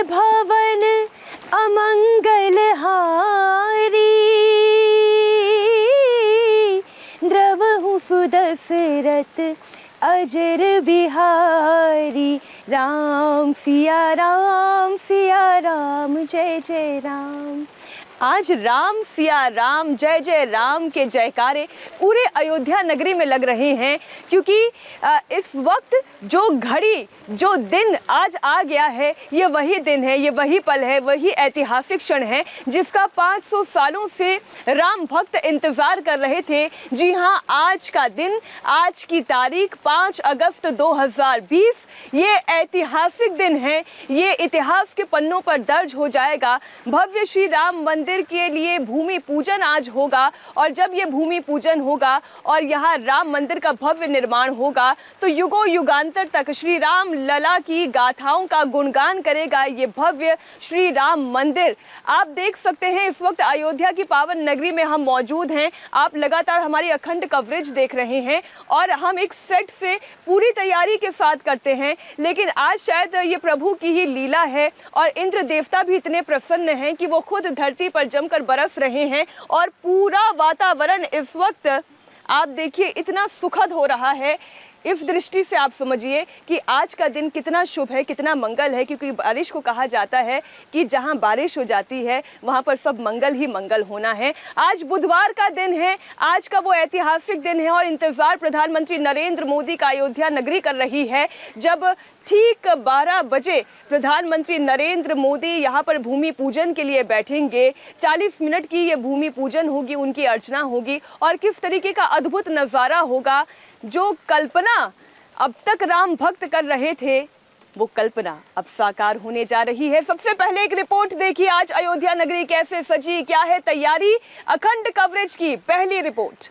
भवन अमंगल हारी, द्रवहु सुदशरथ अजर बिहारी। राम सिया राम जय जय राम। आज राम सिया राम जय जय राम के जयकारे पूरे अयोध्या नगरी में लग रहे हैं, क्योंकि इस वक्त जो घड़ी जो दिन आज आ गया है, ये वही दिन है, ये वही पल है, वही ऐतिहासिक क्षण है जिसका 500 सालों से राम भक्त इंतजार कर रहे थे। जी हाँ, आज का दिन, आज की तारीख 5 अगस्त 2020, ये ऐतिहासिक दिन है। ये इतिहास के पन्नों पर दर्ज हो जाएगा। भव्य श्री राम मंदिर के लिए भूमि पूजन आज होगा, और जब ये भूमि पूजन होगा और यहाँ राम मंदिर का भव्य निर्माण होगा तो युगों युगांतर तक श्री राम लला की गाथाओं का गुणगान करेगा ये भव्य श्री राम मंदिर। आप देख सकते हैं इस वक्त अयोध्या की पावन नगरी में हम मौजूद हैं। आप लगातार हमारी अखंड कवरेज देख रहे हैं और हम एक सेट से पूरी तैयारी के साथ करते हैं, लेकिन आज शायद ये प्रभु की ही लीला है और इंद्र देवता भी इतने प्रसन्न हैं कि वो खुद धरती पर जमकर बरस रहे हैं और पूरा वातावरण इस वक्त आप देखिए इतना सुखद हो रहा है। इस दृष्टि से आप समझिए कि आज का दिन कितना शुभ है, कितना मंगल है, क्योंकि बारिश को कहा जाता है कि जहां बारिश हो जाती है वहां पर सब मंगल ही मंगल होना है। आज बुधवार का दिन है, आज का वो ऐतिहासिक दिन है और इंतजार प्रधानमंत्री नरेंद्र मोदी का अयोध्या नगरी कर रही है। जब ठीक 12 बजे प्रधानमंत्री नरेंद्र मोदी यहाँ पर भूमि पूजन के लिए बैठेंगे। 40 मिनट की ये भूमि पूजन होगी, उनकी अर्चना होगी और किस तरीके का अद्भुत नजारा होगा। जो कल्पना अब तक राम भक्त कर रहे थे, वो कल्पना अब साकार होने जा रही है। सबसे पहले एक रिपोर्ट देखिए, आज अयोध्या नगरी कैसे सजी, क्या है तैयारी। अखंड कवरेज की पहली रिपोर्ट।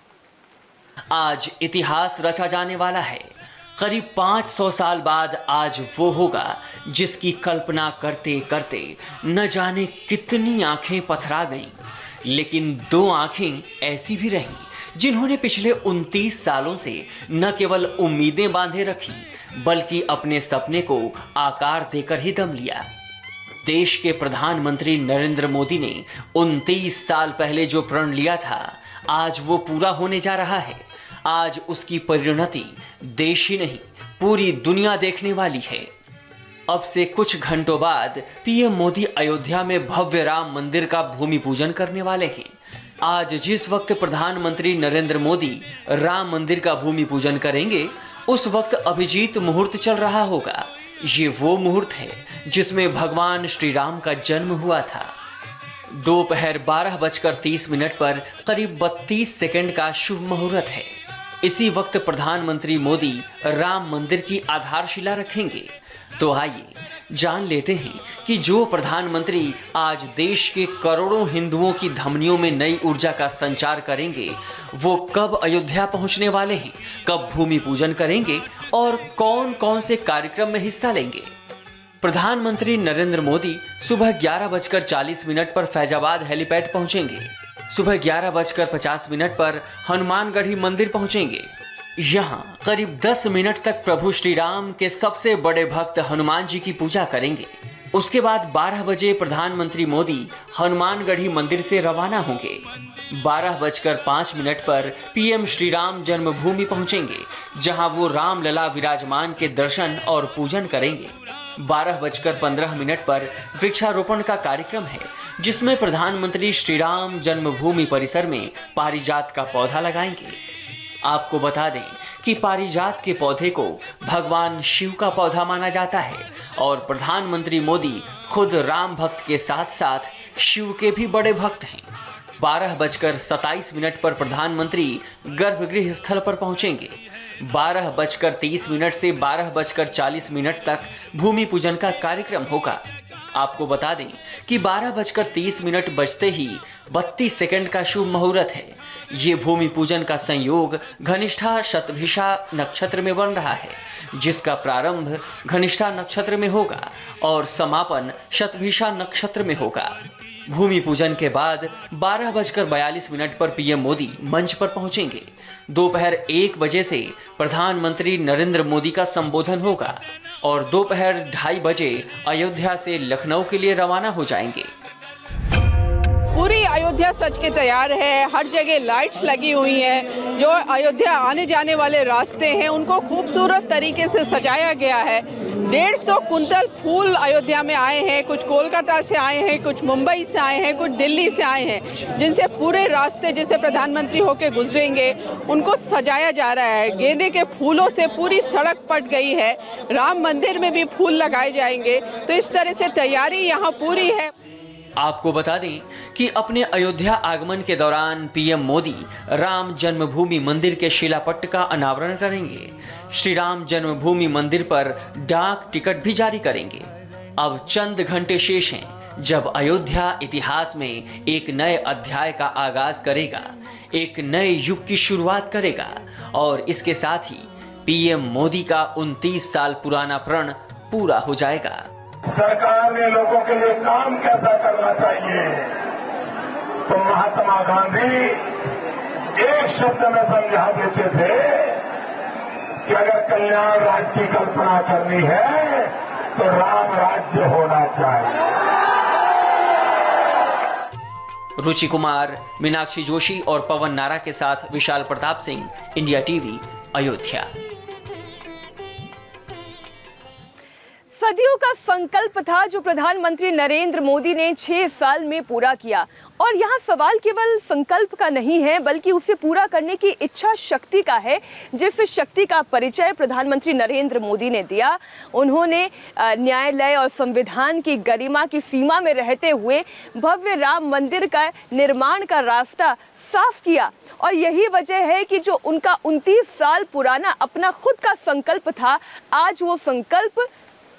आज इतिहास रचा जाने वाला है। करीब 500 साल बाद आज वो होगा जिसकी कल्पना करते करते न जाने कितनी आंखें पथरा गईं, लेकिन 2 आंखें ऐसी भी रहीं जिन्होंने पिछले 29 सालों से न केवल उम्मीदें बांधे रखी बल्कि अपने सपने को आकार देकर ही दम लिया। देश के प्रधानमंत्री नरेंद्र मोदी ने 29 साल पहले जो प्रण लिया था, आज वो पूरा होने जा रहा है। आज उसकी परिणति देश ही नहीं पूरी दुनिया देखने वाली है। अब से कुछ घंटों बाद पीएम मोदी अयोध्या में भव्य राम मंदिर का भूमि पूजन करने वाले हैं। आज जिस वक्त प्रधानमंत्री नरेंद्र मोदी राम मंदिर का भूमि पूजन करेंगे, उस वक्त अभिजीत मुहूर्त चल रहा होगा। ये वो मुहूर्त है जिसमें भगवान श्री राम का जन्म हुआ था। दोपहर 12:30 पर करीब 32 सेकंड का शुभ मुहूर्त है। इसी वक्त प्रधानमंत्री मोदी राम मंदिर की आधारशिला रखेंगे। तो आइए जान लेते हैं कि जो प्रधानमंत्री आज देश के करोड़ों हिंदुओं की धमनियों में नई ऊर्जा का संचार करेंगे, वो कब अयोध्या पहुंचने वाले हैं, कब भूमि पूजन करेंगे और कौन कौन से कार्यक्रम में हिस्सा लेंगे। प्रधानमंत्री नरेंद्र मोदी सुबह 11:40 पर फैजाबाद हेलीपैड पहुंचेंगे। सुबह 11:50 पर हनुमानगढ़ी मंदिर पहुंचेंगे। यहाँ करीब 10 मिनट तक प्रभु श्री राम के सबसे बड़े भक्त हनुमान जी की पूजा करेंगे। उसके बाद 12 बजे प्रधानमंत्री मोदी हनुमानगढ़ी मंदिर से रवाना होंगे। 12:05 पर पीएम श्री राम जन्मभूमि पहुंचेंगे, जहां वो राम लला विराजमान के दर्शन और पूजन करेंगे। 12:15 पर वृक्षारोपण का कार्यक्रम है, जिसमें प्रधानमंत्री श्री राम जन्मभूमि परिसर में पारिजात का पौधा लगाएंगे। आपको बता दें कि पारिजात के पौधे को भगवान शिव का पौधा माना जाता है और प्रधानमंत्री मोदी खुद राम भक्त के साथ साथ शिव के भी बड़े भक्त हैं। 12:27 पर प्रधानमंत्री गर्भगृह स्थल पर पहुंचेंगे। 12:30 से 12:40 तक भूमि पूजन का कार्यक्रम होगा। आपको बता दें कि 12:30 बजते ही 32 सेकंड का शुभ मुहूर्त है। ये भूमि पूजन का संयोग घनिष्ठा शतभिषा नक्षत्र में बन रहा है, जिसका प्रारंभ घनिष्ठा नक्षत्र में होगा और समापन शतभिषा नक्षत्र में होगा। भूमि पूजन के बाद 12:42 पर पीएम मोदी मंच पर पहुंचेंगे। दोपहर 1 बजे से प्रधानमंत्री नरेंद्र मोदी का संबोधन होगा। और दोपहर 2:30 बजे अयोध्या से लखनऊ के लिए रवाना हो जाएंगे। पूरी अयोध्या सज के तैयार है, हर जगह लाइट्स लगी हुई हैं। जो अयोध्या आने जाने वाले रास्ते हैं उनको खूबसूरत तरीके से सजाया गया है। 150 कुंटल फूल अयोध्या में आए हैं, कुछ कोलकाता से आए हैं, कुछ मुंबई से आए हैं, कुछ दिल्ली से आए हैं, जिनसे पूरे रास्ते जिसे प्रधानमंत्री होके गुजरेंगे उनको सजाया जा रहा है। गेंदे के फूलों से पूरी सड़क पट गई है, राम मंदिर में भी फूल लगाए जाएंगे। तो इस तरह से तैयारी यहाँ पूरी है। आपको बता दें कि अपने अयोध्या आगमन के दौरान पीएम मोदी राम जन्मभूमि मंदिर के शिलापट्ट का अनावरण करेंगे। श्री राम जन्मभूमि मंदिर पर डाक टिकट भी जारी करेंगे। अब चंद घंटे शेष हैं जब अयोध्या इतिहास में एक नए अध्याय का आगाज करेगा, एक नए युग की शुरुआत करेगा और इसके साथ ही पीएम मोदी का 29 साल पुराना प्रण पूरा हो जाएगा। सरकार ने लोगों के लिए काम कैसा करना चाहिए, तो महात्मा गांधी एक शब्द में समझा देते थे कि अगर कल्याण राज्य की कल्पना करनी है तो राम राज्य होना चाहिए। रुचि कुमार, मीनाक्षी जोशी और पवन नारा के साथ विशाल प्रताप सिंह, इंडिया टीवी, अयोध्या। सदियों का संकल्प था जो प्रधानमंत्री नरेंद्र मोदी ने 6 साल में पूरा किया। और यहाँ सवाल केवल संकल्प का नहीं है बल्कि उसे पूरा करने की इच्छा शक्ति का है, जिस शक्ति का परिचय प्रधानमंत्री नरेंद्र मोदी ने दिया। उन्होंने न्यायालय और संविधान की गरिमा की सीमा में रहते हुए भव्य राम मंदिर का निर्माण का रास्ता साफ किया। और यही वजह है कि जो उनका 29 साल पुराना अपना खुद का संकल्प था, आज वो संकल्प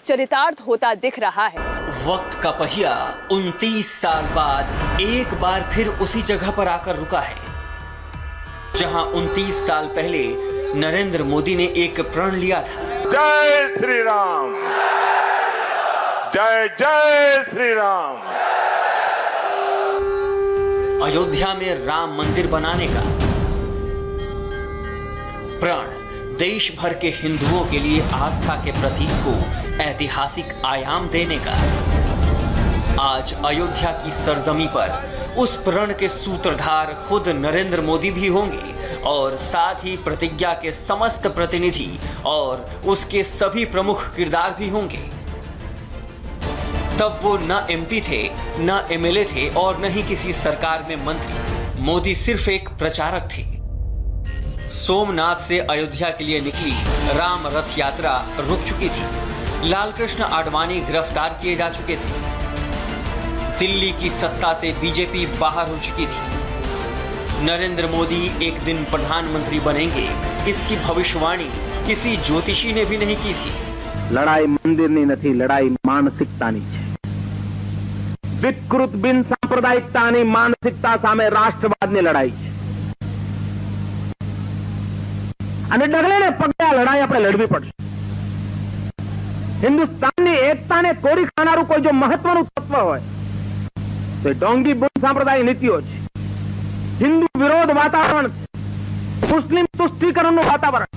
चरितार्थ होता दिख रहा है। वक्त का पहिया 29 साल बाद एक बार फिर उसी जगह पर आकर रुका है जहां 29 साल पहले नरेंद्र मोदी ने एक प्रण लिया था। जय श्री राम, जय जय श्री राम। अयोध्या में राम मंदिर बनाने का प्रण देश भर के हिंदुओं के लिए आस्था के प्रतीक को ऐतिहासिक आयाम देने का। आज अयोध्या की सरजमी पर उस प्रण के सूत्रधार खुद नरेंद्र मोदी भी होंगे और साथ ही प्रतिज्ञा के समस्त प्रतिनिधि और उसके सभी प्रमुख किरदार भी होंगे। तब वो न एमपी थे, न एमएलए थे और न ही किसी सरकार में मंत्री। मोदी सिर्फ एक प्रचारक थे। सोमनाथ से अयोध्या के लिए निकली राम रथ यात्रा रुक चुकी थी। लालकृष्ण आडवाणी गिरफ्तार किए जा चुके थे। दिल्ली की सत्ता से बीजेपी बाहर हो चुकी थी। नरेंद्र मोदी एक दिन प्रधानमंत्री बनेंगे, इसकी भविष्यवाणी किसी ज्योतिषी ने भी नहीं की थी। लड़ाई मंदिरनी नहीं, लड़ाई मानसिकतानी है। विकृत बिन सांप्रदायिकतानी मानसिकता सामे राष्ट्रवादनी लड़ाई है। અને ડગલે ને પગલે આ લડાઈ આપણે લડવી પડશે। હિન્દુસ્તાનની એકતાને કોરી ખાનારું કોઈ જો મહત્વનું તત્વ હોય તો ડોંગી બુદ્ધ સંપ્રદાય નીતિઓ છે। હિન્દુ વિરોધ વાતાવરણ, મુસ્લિમ તુષ્ટીકરણનું વાતાવરણ,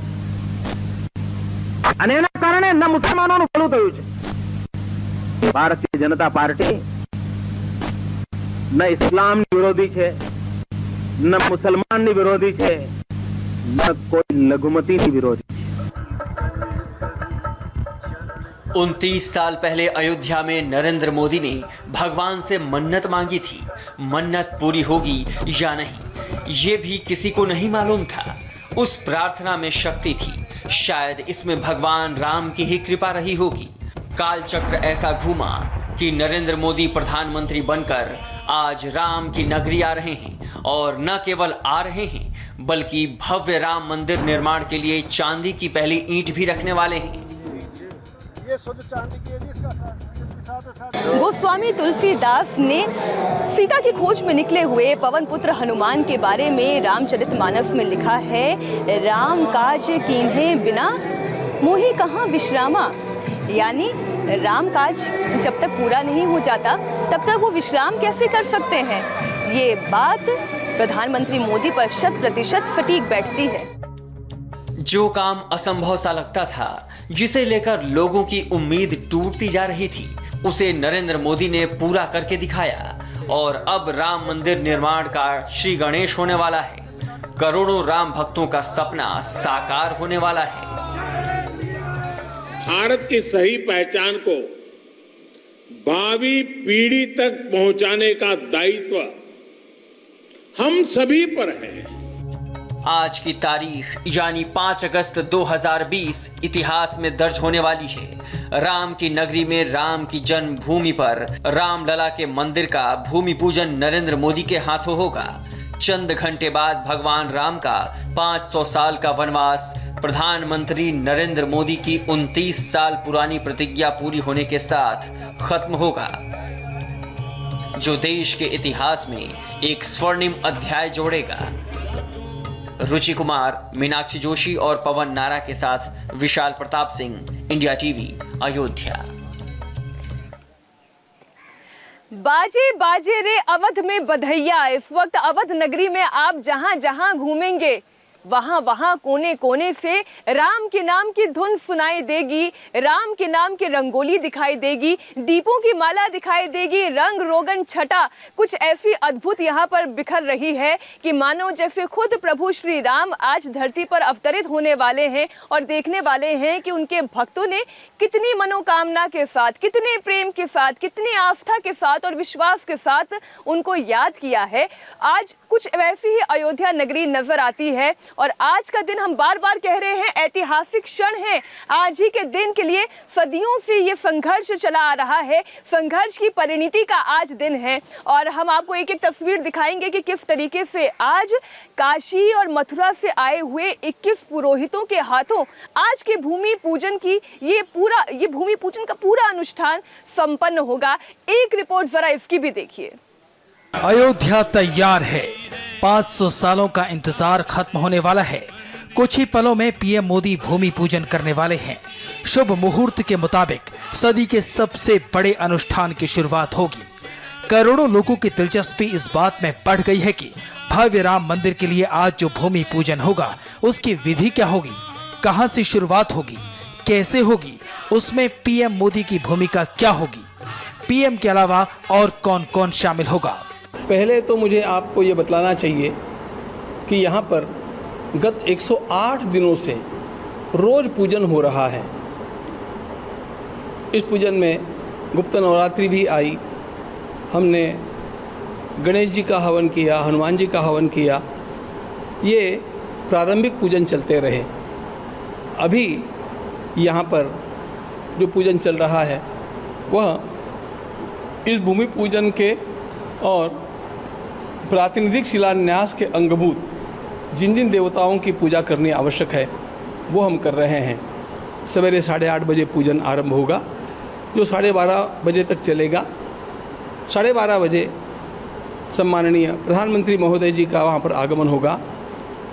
અને એના કારણે ન મુસલમાનોનું ભલું થયું છે। ભારતીય જનતા પાર્ટી ન ઇસ્લામની વિરોધી છે, ન મુસલમાનની વિરોધી છે, न कोई लघुमती की विरोधी। 29 साल पहले अयोध्या में नरेंद्र मोदी ने भगवान से मन्नत मांगी थी। मन्नत पूरी होगी या नहीं ये भी किसी को नहीं मालूम था। उस प्रार्थना में शक्ति थी। शायद इसमें भगवान राम की ही कृपा रही होगी। कालचक्र ऐसा घूमा कि नरेंद्र मोदी प्रधानमंत्री बनकर आज राम की नगरी आ रहे हैं और न केवल आ रहे हैं बल्कि भव्य राम मंदिर निर्माण के लिए चांदी की पहली ईंट भी रखने वाले हैं। गोस्वामी तुलसीदास ने सीता की खोज में निकले हुए पवन पुत्र हनुमान के बारे में रामचरितमानस में लिखा है, राम काज कीन्हे बिना मोहि कहाँ विश्रामा। यानी राम काज जब तक पूरा नहीं हो जाता तब तक वो विश्राम कैसे कर सकते हैं। ये बात प्रधानमंत्री मोदी पर 100% सटीक बैठती है। जो काम असंभव सा लगता था, जिसे लेकर लोगों की उम्मीद टूटती जा रही थी, उसे नरेंद्र मोदी ने पूरा करके दिखाया और अब राम मंदिर निर्माण का श्री गणेश होने वाला है। करोड़ों राम भक्तों का सपना साकार होने वाला है। भारत की सही पहचान को भावी पीढ़ी तक पहुंचाने का दायित्व हम सभी पर है। आज की तारीख यानी 5 अगस्त 2020 इतिहास में दर्ज होने वाली है। राम की नगरी में राम की जन्मभूमि पर रामलला के मंदिर का भूमि पूजन नरेंद्र मोदी के हाथों होगा। चंद घंटे बाद भगवान राम का 500 साल का वनवास प्रधानमंत्री नरेंद्र मोदी की 29 साल पुरानी प्रतिज्ञा पूरी होने के साथ खत्म होगा, जो देश के इतिहास में एक स्वर्णिम अध्याय जोड़ेगा। रुचि कुमार, मीनाक्षी जोशी और पवन नारा के साथ विशाल प्रताप सिंह, इंडिया टीवी, अयोध्या। बाजे बाजे रे अवध में बधैया। इस वक्त अवध नगरी में आप जहां जहां घूमेंगे वहां वहां कोने कोने से राम के नाम की धुन सुनाई देगी, राम के नाम की रंगोली दिखाई देगी, दीपों की माला दिखाई देगी, रंग रोगन छटा कुछ ऐसी अद्भुत यहाँ पर बिखर रही है कि मानो जैसे खुद प्रभु श्री राम आज धरती पर अवतरित होने वाले हैं और देखने वाले हैं कि उनके भक्तों ने कितनी मनोकामना के साथ, कितने प्रेम के साथ, कितनी आस्था के साथ और विश्वास के साथ उनको याद किया है। आज कुछ वैसी ही अयोध्या नगरी नजर आती है और आज का दिन हम बार बार कह रहे हैं ऐतिहासिक क्षण है। आज ही के दिन के लिए सदियों से ये संघर्ष चला आ रहा है, संघर्ष की परिणति का आज दिन है और हम आपको एक एक तस्वीर दिखाएंगे कि किस तरीके से आज काशी और मथुरा से आए हुए 21 पुरोहितों के हाथों आज के भूमि पूजन की ये भूमि पूजन का पूरा अनुष्ठान संपन्न होगा। एक रिपोर्ट जरा इसकी भी देखिए। अयोध्या तैयार है, 500 सालों का इंतजार खत्म होने वाला है। कुछ ही पलों में पीएम मोदी भूमि पूजन करने वाले हैं। शुभ मुहूर्त के मुताबिक सदी के सबसे बड़े अनुष्ठान की शुरुआत होगी। करोड़ों लोगों की दिलचस्पी इस बात में बढ़ गई है कि भव्य राम मंदिर के लिए आज जो भूमि पूजन होगा उसकी विधि क्या होगी, कहां से शुरुआत होगी, कैसे होगी, उसमें पीएम मोदी की भूमिका क्या होगी, पीएम के अलावा और कौन कौन शामिल होगा। पहले तो मुझे आपको ये बतलाना चाहिए कि यहाँ पर गत 108 दिनों से रोज पूजन हो रहा है। इस पूजन में गुप्त नवरात्रि भी आई, हमने गणेश जी का हवन किया, हनुमान जी का हवन किया। ये प्रारंभिक पूजन चलते रहे। अभी यहाँ पर जो पूजन चल रहा है वह इस भूमि पूजन के और प्रातिनिधिक शिलान्यास के अंगभूत जिन जिन देवताओं की पूजा करनी आवश्यक है वो हम कर रहे हैं। सवेरे 8:30 बजे पूजन आरंभ होगा, जो 12:30 बजे तक चलेगा। 12:30 बजे सम्माननीय प्रधानमंत्री महोदय जी का वहाँ पर आगमन होगा।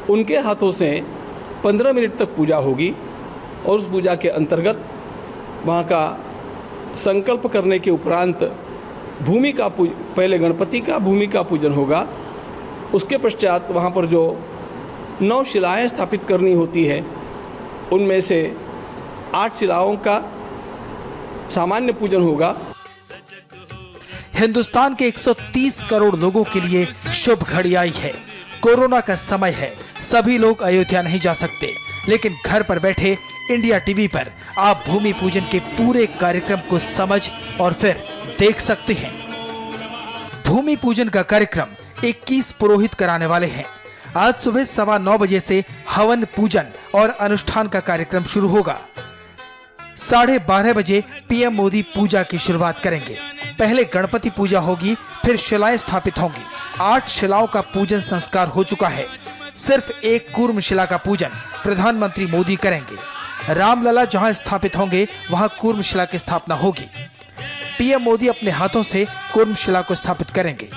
उनके हाथों से 15 मिनट तक पूजा होगी और उस पूजा के अंतर्गत वहाँ का संकल्प करने के उपरांत भूमि का पहले गणपति का भूमि का पूजन होगा। उसके पश्चात वहाँ पर जो 9 शिलाएँ स्थापित करनी होती है उनमें से 8 शिलाओं का सामान्य पूजन होगा। हिंदुस्तान के 130 करोड़ लोगों के लिए शुभ घड़ी आई है। कोरोना का समय है, सभी लोग अयोध्या नहीं जा सकते, लेकिन घर पर बैठे इंडिया टीवी पर आप भूमि पूजन के पूरे कार्यक्रम को समझ और फिर देख सकते हैं। भूमि पूजन का कार्यक्रम 21 पुरोहित कराने वाले हैं। आज सुबह 9:15 बजे से हवन पूजन और अनुष्ठान का कार्यक्रम शुरू होगा। 12:30 बजे पीएम मोदी पूजा की शुरुआत करेंगे। पहले गणपति पूजा होगी, फिर शिलाएं स्थापित होंगी। 8 शिलाओं का पूजन संस्कार हो चुका है। सिर्फ एक कूर्म शिला का पूजन प्रधानमंत्री मोदी करेंगे। रामलला जहां स्थापित होंगे वहां कूर्म शिला की स्थापना होगी। पीएम मोदी अपने हाथों से कूर्म शिला को स्थापित करेंगे।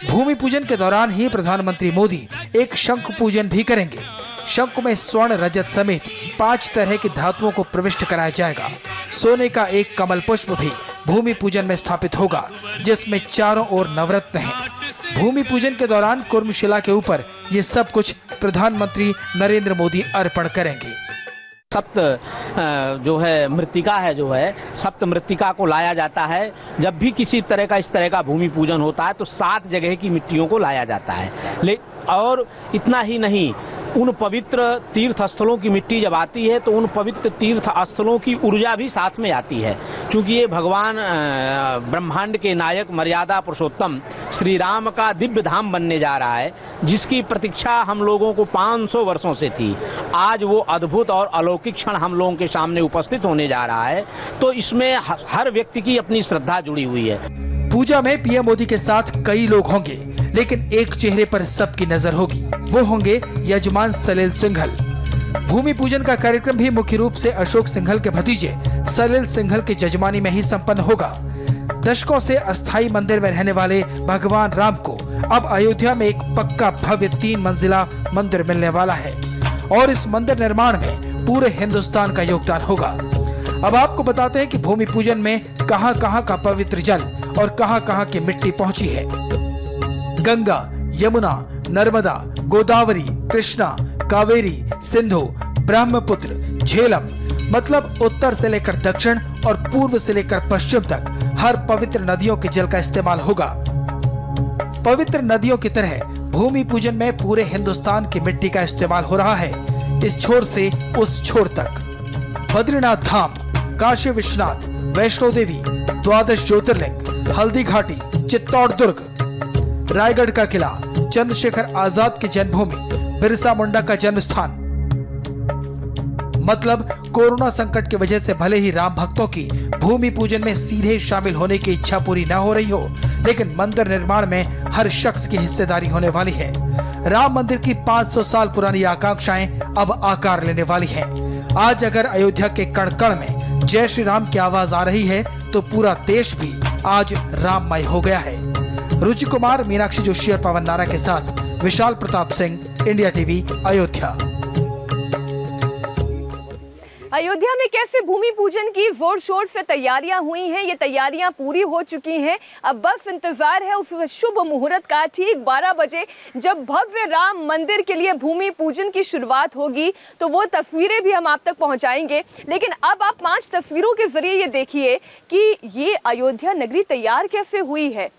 भूमि पूजन के दौरान ही प्रधानमंत्री मोदी एक शंख पूजन भी करेंगे। शंख में स्वर्ण, रजत समेत 5 तरह की धातुओं को प्रविष्ट कराया जाएगा। सोने का एक कमल पुष्प भी भूमि पूजन में स्थापित होगा, जिसमें चारों ओर नवरत्न हैं। भूमि पूजन के दौरान कूर्म शिला के ऊपर ये सब कुछ प्रधानमंत्री नरेंद्र मोदी अर्पण करेंगे। सप्त जो है मृत्तिका है, जो है सप्त मृत्तिका को लाया जाता है। जब भी किसी तरह का इस तरह का भूमि पूजन होता है तो 7 जगह की मिट्टियों को लाया जाता है। और इतना ही नहीं, उन पवित्र तीर्थ स्थलों की मिट्टी जब आती है तो उन पवित्र तीर्थ स्थलों की ऊर्जा भी साथ में आती है, क्योंकि ये भगवान ब्रह्मांड के नायक मर्यादा पुरुषोत्तम श्री राम का दिव्य धाम बनने जा रहा है, जिसकी प्रतीक्षा हम लोगों को 500 वर्षों से थी। आज वो अद्भुत और अलौकिक क्षण हम लोगों के सामने उपस्थित होने जा रहा है, तो इसमें हर व्यक्ति की अपनी श्रद्धा जुड़ी हुई है। पूजा में पीएम मोदी के साथ कई लोग होंगे, लेकिन एक चेहरे पर सबकी नजर होगी, वो होंगे यजमान सलिल सिंघल। भूमि पूजन का कार्यक्रम भी मुख्य रूप से अशोक सिंघल के भतीजे सलिल सिंघल की जजमानी में ही संपन्न होगा। दशकों से अस्थायी मंदिर में रहने वाले भगवान राम को अब अयोध्या में एक पक्का भव्य 3 मंजिला मंदिर मिलने वाला है और इस मंदिर निर्माण में पूरे हिंदुस्तान का योगदान होगा। अब आपको बताते हैं कि भूमि पूजन में कहां-कहां का पवित्र जल और कहां-कहां की मिट्टी पहुंची है। गंगा, यमुना, नर्मदा, गोदावरी, कृष्णा, कावेरी, सिंधु, ब्रह्मपुत्र, झेलम, मतलब उत्तर से लेकर दक्षिण और पूर्व से लेकर पश्चिम तक हर पवित्र नदियों के जल का इस्तेमाल होगा। पवित्र नदियों की तरह भूमि पूजन में पूरे हिंदुस्तान की मिट्टी का इस्तेमाल हो रहा है, इस छोर से उस छोर तक। बद्रीनाथ धाम, काशी विश्वनाथ, वैष्णो देवी, 12 ज्योतिर्लिंग, हल्दी घाटी, चित्तौड़ दुर्ग, रायगढ़ का किला, चंद्रशेखर आजाद की जन्मभूमि, बिरसा मुंडा का जन्म स्थान। मतलब कोरोना संकट की वजह से भले ही राम भक्तों की भूमि पूजन में सीधे शामिल होने की इच्छा पूरी न हो रही हो, लेकिन मंदिर निर्माण में हर शख्स की हिस्सेदारी होने वाली है। राम मंदिर की 500 साल पुरानी आकांक्षाएं अब आकार लेने वाली हैं। आज अगर अयोध्या के कण कण में जय श्री राम की आवाज आ रही है, तो पूरा देश भी आज राममय हो गया है। रुचि कुमार, मीनाक्षी जोशी और पवन नारा के साथ विशाल प्रताप सिंह, इंडिया टीवी, अयोध्या। अयोध्या में कैसे भूमि पूजन की जोर शोर से तैयारियां हुई हैं, ये तैयारियां पूरी हो चुकी हैं। अब बस इंतजार है उस शुभ मुहूर्त का, ठीक 12 बजे जब भव्य राम मंदिर के लिए भूमि पूजन की शुरुआत होगी, तो वो तस्वीरें भी हम आप तक पहुंचाएंगे। लेकिन अब आप 5 तस्वीरों के जरिए ये देखिए कि ये अयोध्या नगरी तैयार कैसे हुई है।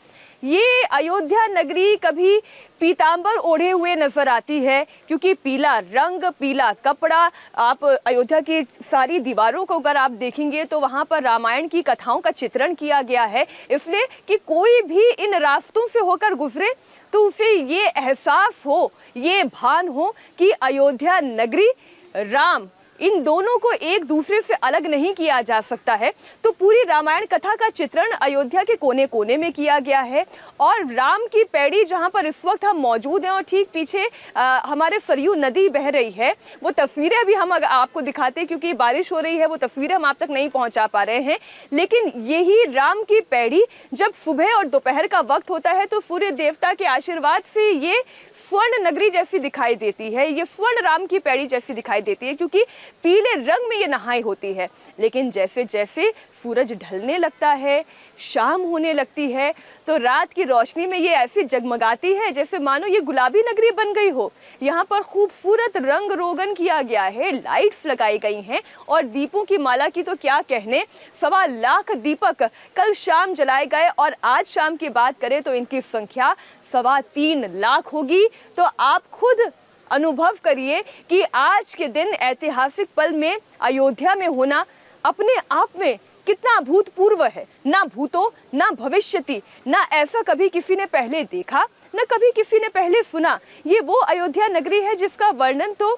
ये अयोध्या नगरी कभी पीतांबर ओढ़े हुए नजर आती है, क्योंकि पीला रंग, पीला कपड़ा, आप अयोध्या की सारी दीवारों को अगर आप देखेंगे तो वहां पर रामायण की कथाओं का चित्रण किया गया है, इसलिए कि कोई भी इन रास्तों से होकर गुजरे तो उसे ये एहसास हो, ये भान हो कि अयोध्या नगरी, राम, इन दोनों को एक दूसरे से अलग नहीं किया जा सकता है। तो पूरी रामायण कथा का चित्रण अयोध्या के कोने कोने में किया गया है और राम की पैड़ी जहां पर इस वक्त हम मौजूद हैं और ठीक पीछे हमारे सरयू नदी बह रही है, वो तस्वीरें अभी हम आपको दिखाते हैं, क्योंकि बारिश हो रही है, वो तस्वीरें हम आप तक नहीं पहुंचा पा रहे हैं। लेकिन यही राम की पैड़ी जब सुबह और दोपहर का वक्त होता है तो सूर्य देवता के आशीर्वाद से ये स्वर्ण नगरी जैसी दिखाई देती है, ये स्वर्ण राम की पैड़ी जैसी दिखाई देती है, क्योंकि पीले रंग में ये नहाई होती है। लेकिन जैसे जैसे सूरज ढलने लगता है, शाम होने लगती है, तो रात की रोशनी में ये ऐसी जगमगाती है जैसे मानो ये गुलाबी नगरी बन गई हो। यहाँ पर खूबसूरत रंग रोगन किया गया है, लाइट्स लगाई गई हैं और दीपों की माला की तो क्या कहने, 1.25 लाख दीपक कल शाम जलाए गए और आज शाम की बात करें तो इनकी संख्या 3.25 लाख होगी। तो आप खुद अनुभव करिए कि आज के दिन ऐतिहासिक पल में अयोध्या में होना अपने आप में कितना अभूतपूर्व है। ना भूतो ना भविष्यति, ना ऐसा कभी किसी ने पहले देखा, न कभी किसी ने पहले सुना। ये वो अयोध्या नगरी है जिसका वर्णन तो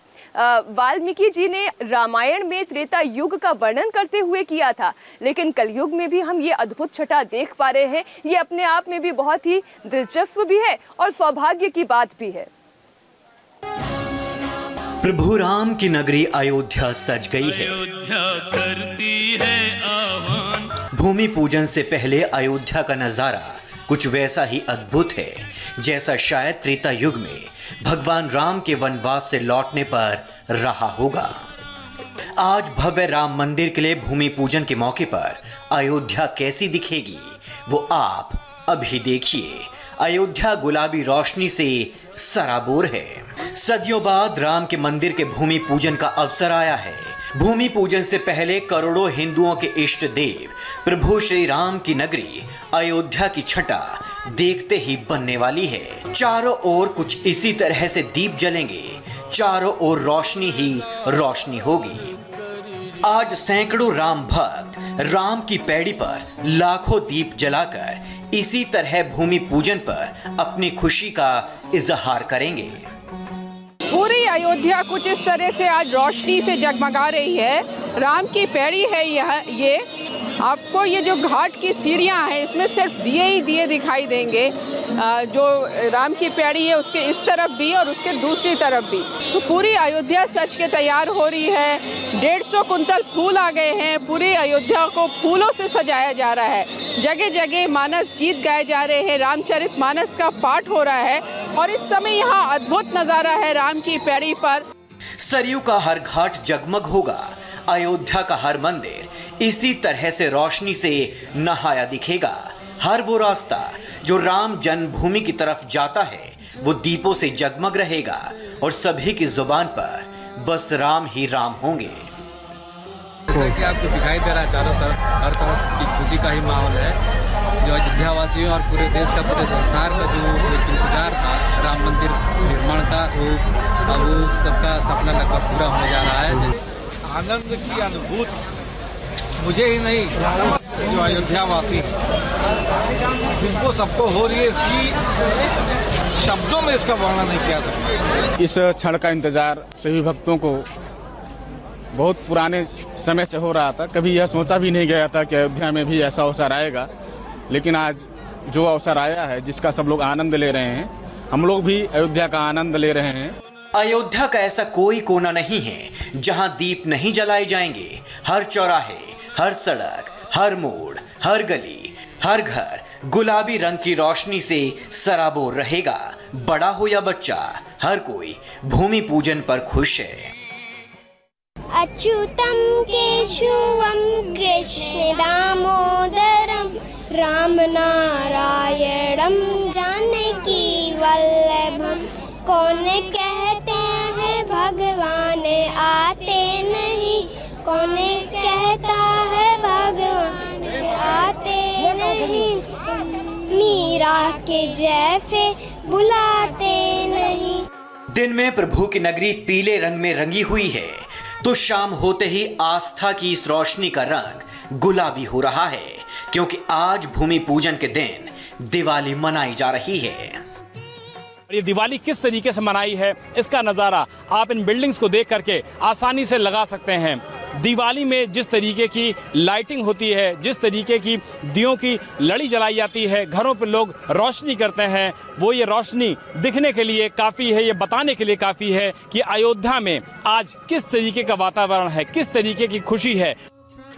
वाल्मीकि जी ने रामायण में त्रेता युग का वर्णन करते हुए किया था, लेकिन कलयुग में भी हम ये अद्भुत छटा देख पा रहे हैं। ये अपने आप में भी बहुत ही दिलचस्प भी है और सौभाग्य की बात भी है। प्रभु राम की नगरी अयोध्या सज गई है। करती है आह्वान। भूमि पूजन से पहले अयोध्या का नजारा कुछ वैसा ही अद्भुत है जैसा शायद त्रेता युग में भगवान राम के वनवास से लौटने पर रहा होगा। आज भव्य राम मंदिर के लिए भूमि पूजन के मौके पर अयोध्या कैसी दिखेगी वो आप अभी देखिए। अयोध्या गुलाबी रोशनी से सराबोर है। सदियों बाद राम के मंदिर के भूमि पूजन का अवसर आया है। भूमि पूजन से पहले करोड़ों हिंदुओं के इष्ट देव प्रभु श्री राम की नगरी अयोध्या की छटा देखते ही बनने वाली है। चारों ओर कुछ इसी तरह से दीप जलेंगे, चारों ओर रोशनी ही रोशनी होगी। आज सैकड़ों राम भक्त राम की पैड़ी पर लाखों दीप जलाकर इसी तरह भूमि पूजन पर अपनी खुशी का इजहार करेंगे। पूरी अयोध्या कुछ इस तरह से आज रोशनी से जगमगा रही है। राम की पैड़ी है ये आपको ये जो घाट की सीढ़ियां हैं इसमें सिर्फ दिए ही दिए दिखाई देंगे। जो राम की पैड़ी है उसके इस तरफ भी और उसके दूसरी तरफ भी। तो पूरी अयोध्या सज के तैयार हो रही है। 150 कुंतल फूल आ गए हैं। पूरी अयोध्या को फूलों से सजाया जा रहा है। जगह जगह मानस गीत गाए जा रहे हैं। रामचरित मानस का पाठ हो रहा है और इस समय यहाँ अद्भुत नजारा है राम की पैड़ी पर। सरयू का हर घाट जगमग होगा। अयोध्या का हर मंदिर इसी तरह से रोशनी से नहाया दिखेगा। हर वो रास्ता जो राम जन्मभूमि की तरफ जाता है वो दीपों से जगमग रहेगा और सभी की जुबान पर बस राम ही राम होंगे। जैसा कि आपको दिखाई दे रहा है चारों तरफ हर तरफ की खुशी का ही माहौल है। जो अयोध्या वासियों और पूरे देश का, पूरे संसार का जो एक इंतजार था राम मंदिर निर्माण का, वो सबका सपना लगभग पूरा होने जा रहा है। आनंद की अनुभूति मुझे ही नहीं, जो अयोध्या वासी जिनको सबको हो रही है, इसकी शब्दों में इसका वर्णन नहीं किया सकता। इस क्षण का इंतजार सभी भक्तों को बहुत पुराने समय से हो रहा था। कभी यह सोचा भी नहीं गया था कि अयोध्या में भी ऐसा अवसर आएगा, लेकिन आज जो अवसर आया है जिसका सब लोग आनंद ले रहे हैं, हम लोग भी अयोध्या का आनंद ले रहे हैं। अयोध्या का ऐसा कोई कोना नहीं है जहां दीप नहीं जलाए जाएंगे। हर चौराहे, हर सड़क, हर मोड़, हर गली, हर घर गुलाबी रंग की रोशनी से सराबोर रहेगा। बड़ा हो या बच्चा, हर कोई भूमि पूजन पर खुश है। अच्युतम केशवम कृष्ण दामोदरम राम नारायणम जानकी वल्लभम। कौन कहते हैं भगवान आते नहीं, कौन कहता है भगवान आते नहीं, मीरा के जैसे बुलाते नहीं। दिन में प्रभु की नगरी पीले रंग में रंगी हुई है तो शाम होते ही आस्था की इस रोशनी का रंग गुलाबी हो रहा है, क्योंकि आज भूमि पूजन के दिन दिवाली मनाई जा रही है। ये दिवाली किस तरीके से मनाई है इसका नज़ारा आप इन बिल्डिंग्स को देख करके आसानी से लगा सकते हैं। दिवाली में जिस तरीके की लाइटिंग होती है, जिस तरीके की दियों की लड़ी जलाई जाती है, घरों पर लोग रोशनी करते हैं, वो ये रोशनी दिखने के लिए काफ़ी है, ये बताने के लिए काफ़ी है कि अयोध्या में आज किस तरीके का वातावरण है, किस तरीके की खुशी है।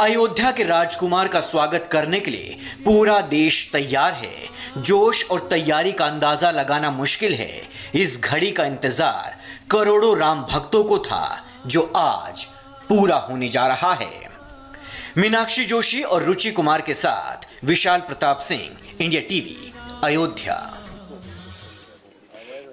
अयोध्या के राजकुमार का स्वागत करने के लिए पूरा देश तैयार है। जोश और तैयारी का अंदाजा लगाना मुश्किल है। इस घड़ी का इंतजार करोड़ों राम भक्तों को था जो आज पूरा होने जा रहा है। मीनाक्षी जोशी और रुचि कुमार के साथ विशाल प्रताप सिंह, इंडिया टीवी, अयोध्या।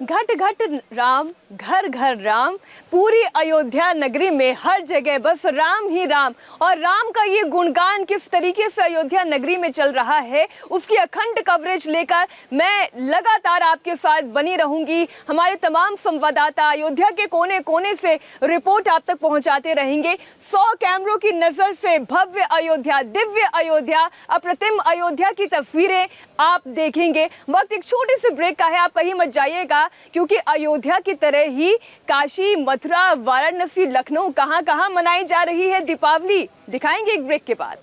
घट घट राम, घर घर राम, पूरी अयोध्या नगरी में हर जगह बस राम ही राम। और राम का ये गुणगान किस तरीके से अयोध्या नगरी में चल रहा है उसकी अखंड कवरेज लेकर मैं लगातार आपके साथ बनी रहूंगी। हमारे तमाम संवाददाता अयोध्या के कोने कोने से रिपोर्ट आप तक पहुंचाते रहेंगे। 100 कैमरों की नजर से भव्य अयोध्या, दिव्य अयोध्या, अप्रतिम अयोध्या की तस्वीरें आप देखेंगे। वक्त एक छोटे से ब्रेक का है, आप कहीं मत जाइएगा, क्योंकि अयोध्या की तरह ही काशी, मथुरा, वाराणसी, लखनऊ कहां कहां मनाई जा रही है दीपावली, दिखाएंगे एक ब्रेक के बाद।